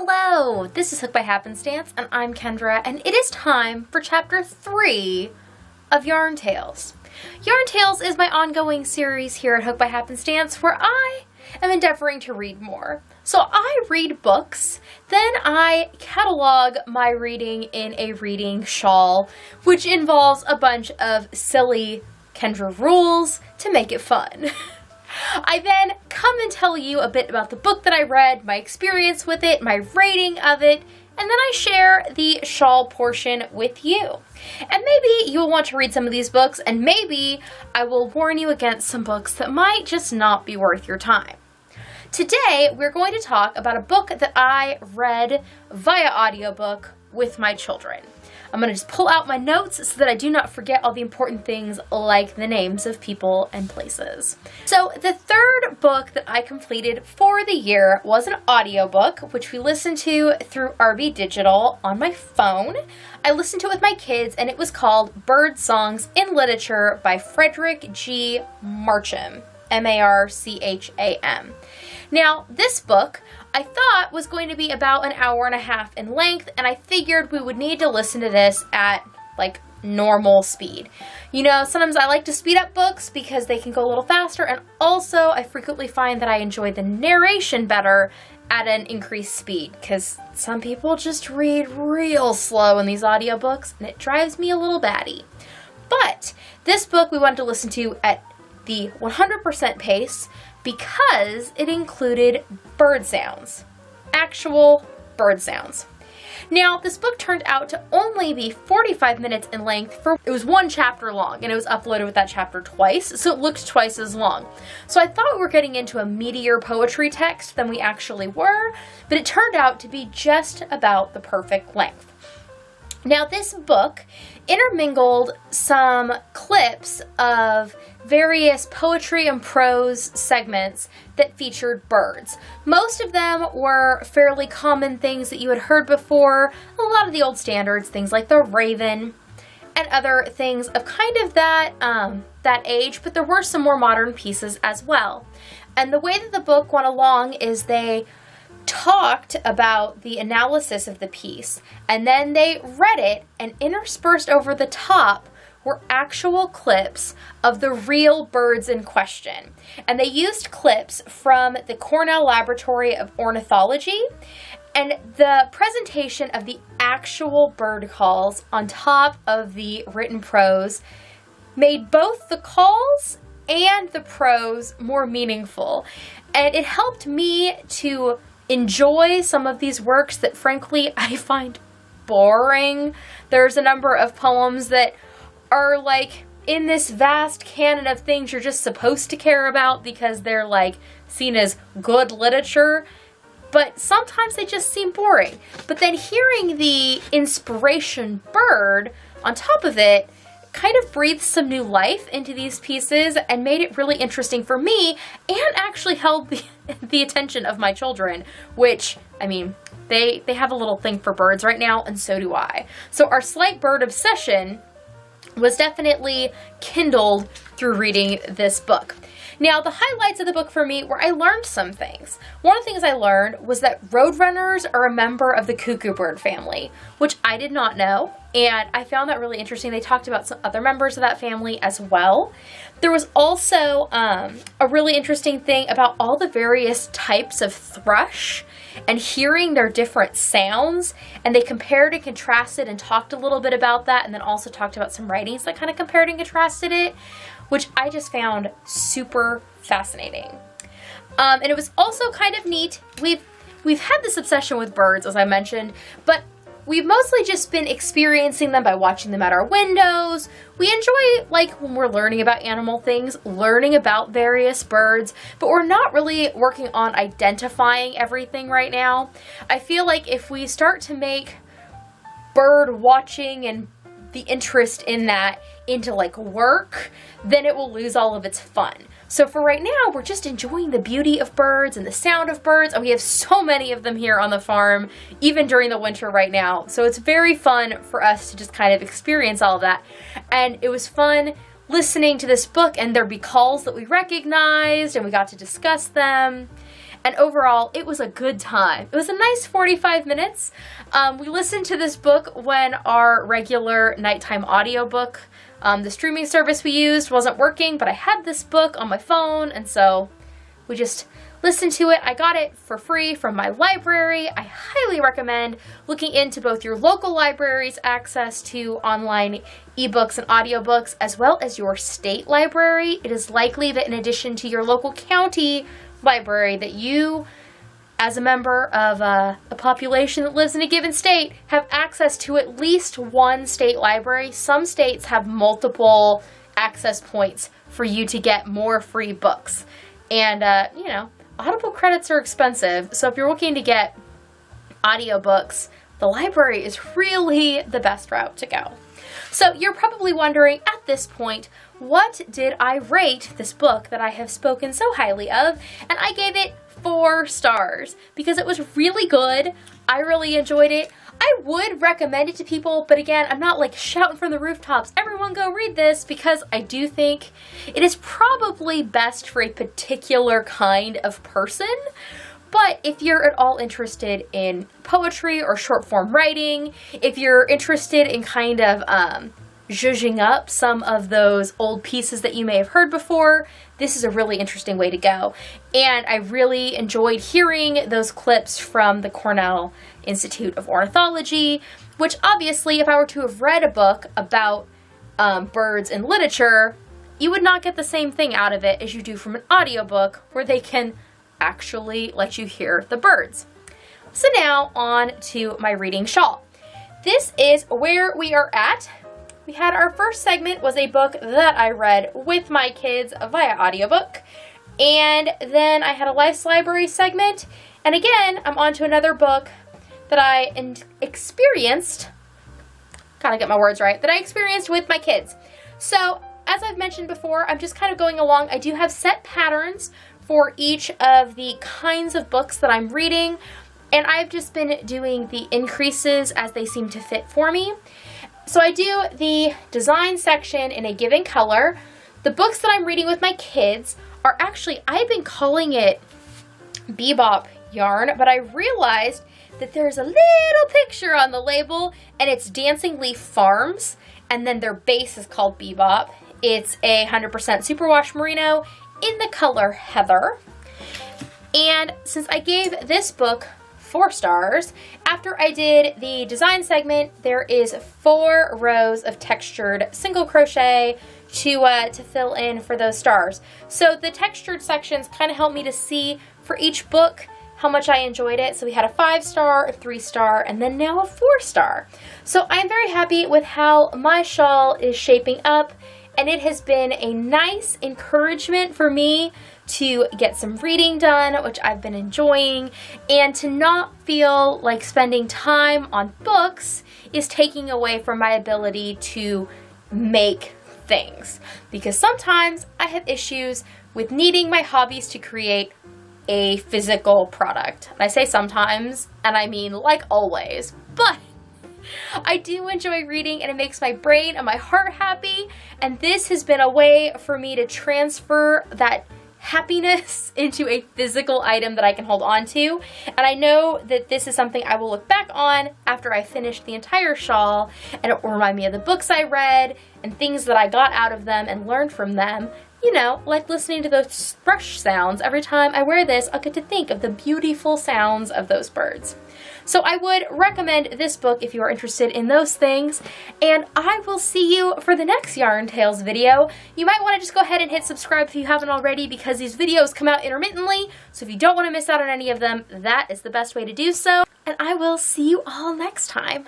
Hello, this is Hooked by Happenstance, and I'm Kendra, and it is time for Chapter 3 of Yarn Tales. Yarn Tales is my ongoing series here at Hooked by Happenstance where I am endeavoring to read more. So I read books, then I catalog my reading in a reading shawl, which involves a bunch of silly Kendra rules to make it fun. I then come and tell you a bit about the book that I read, my experience with it, my rating of it, and then I share the shawl portion with you. And maybe you'll want to read some of these books, and maybe I will warn you against some books that might just not be worth your time. Today, we're going to talk about a book that I read via audiobook with my children. I'm going to just pull out my notes so that I do not forget all the important things like the names of people and places. So the third book that I completed for the year was an audiobook, which we listened to through RB Digital on my phone. I listened to it with my kids, and it was called Bird Songs in Literature by Frederick G. Marcham, M-A-R-C-H-A-M. Now, this book I thought was going to be about an hour and a half in length, and I figured we would need to listen to this at like normal speed. You know, sometimes I like to speed up books because they can go a little faster, and also I frequently find that I enjoy the narration better at an increased speed because some people just read real slow in these audiobooks, and it drives me a little batty. But this book we wanted to listen to at the 100% pace because it included bird sounds, actual bird sounds. Now, this book turned out to only be 45 minutes in length. It was one chapter long, and it was uploaded with that chapter twice, so it looked twice as long. So I thought we were getting into a meatier poetry text than we actually were, but it turned out to be just about the perfect length. Now, this book intermingled some clips of various poetry and prose segments that featured birds. Most of them were fairly common things that you had heard before, a lot of the old standards, things like the raven and other things of kind of that age, but there were some more modern pieces as well. And the way that the book went along is they talked about the analysis of the piece, and then they read it, and interspersed over the top were actual clips of the real birds in question. And they used clips from the Cornell Laboratory of Ornithology, and the presentation of the actual bird calls on top of the written prose made both the calls and the prose more meaningful. And it helped me to enjoy some of these works that frankly I find boring. There's a number of poems that are like in this vast canon of things you're just supposed to care about because they're like seen as good literature, but sometimes they just seem boring. But then hearing the inspiration bird on top of it kind of breathed some new life into these pieces and made it really interesting for me, and actually held the attention of my children, which, I mean, they have a little thing for birds right now, and so do I. So our slight bird obsession was definitely kindled through reading this book. Now, the highlights of the book for me were I learned some things. One of the things I learned was that roadrunners are a member of the cuckoo bird family, which I did not know, and I found that really interesting. They talked about some other members of that family as well. There was also a really interesting thing about all the various types of thrush and hearing their different sounds, and they compared and contrasted and talked a little bit about that, and then also talked about some writings that kind of compared and contrasted it, which I just found super fascinating. And it was also kind of neat. We've had this obsession with birds, as I mentioned, but we've mostly just been experiencing them by watching them at our windows. We enjoy, like, when we're learning about animal things, learning about various birds, but we're not really working on identifying everything right now. I feel like if we start to make bird watching and the interest in that into like work, then it will lose all of its fun. So for right now, we're just enjoying the beauty of birds and the sound of birds, and we have so many of them here on the farm, even during the winter right now. So it's very fun for us to just kind of experience all of that. And it was fun listening to this book, and there'd be calls that we recognized, and we got to discuss them. and overall, it was a good time. It was a nice 45 minutes. We listened to this book when our regular nighttime audiobook, the streaming service we used, wasn't working, but I had this book on my phone, and so we just listened to it. I got it for free from my library. I highly recommend looking into both your local library's access to online ebooks and audiobooks, as well as your state library. It is likely that in addition to your local county library, that you, as a member of a population that lives in a given state, have access to at least one state library. Some states have multiple access points for you to get more free books. And, you know, Audible credits are expensive, so if you're looking to get audiobooks, the library is really the best route to go. So you're probably wondering at this point, what did I rate this book that I have spoken so highly of? And I gave it 4 stars because it was really good. I really enjoyed it. I would recommend it to people, but again, I'm not like shouting from the rooftops, everyone go read this, because I do think it is probably best for a particular kind of person. But if you're at all interested in poetry or short form writing, if you're interested in kind of zhuzhing up some of those old pieces that you may have heard before, this is a really interesting way to go. And I really enjoyed hearing those clips from the Cornell Institute of Ornithology, which obviously, if I were to have read a book about birds and literature, you would not get the same thing out of it as you do from an audiobook where they can actually let you hear the birds. So now on to my reading shawl. This is where we are at. We had our first segment was a book that I read with my kids via audiobook. And then I had a Life's Library segment. And again, I'm on to another book that I experienced, gotta get my words right, that I experienced with my kids. So, as I've mentioned before, I'm just kind of going along. I do have set patterns for each of the kinds of books that I'm reading. And I've just been doing the increases as they seem to fit for me. So I do the design section in a given color. The books that I'm reading with my kids are actually, I've been calling it Bebop yarn, but I realized that there's a little picture on the label and it's Dancing Leaf Farms, and then their base is called Bebop. It's a 100% superwash merino in the color Heather. And since I gave this book 4 stars, after I did the design segment, there is 4 rows of textured single crochet to fill in for those stars. So the textured sections kind of help me to see for each book how much I enjoyed it. So we had a 5-star, a 3-star, and then now a 4-star. So I'm very happy with how my shawl is shaping up, and it has been a nice encouragement for me to get some reading done, which I've been enjoying, and to not feel like spending time on books is taking away from my ability to make things. Because sometimes I have issues with needing my hobbies to create a physical product. And I say sometimes, and I mean like always, but I do enjoy reading and it makes my brain and my heart happy, and this has been a way for me to transfer that happiness into a physical item that I can hold on to. And I know that this is something I will look back on after I finish the entire shawl, and it will remind me of the books I read and things that I got out of them and learned from them. You know, like listening to those brush sounds. Every time I wear this, I'll get to think of the beautiful sounds of those birds. So I would recommend this book if you are interested in those things, and I will see you for the next Yarn Tales video. You might want to just go ahead and hit subscribe if you haven't already, because these videos come out intermittently, so if you don't want to miss out on any of them, that is the best way to do so, and I will see you all next time.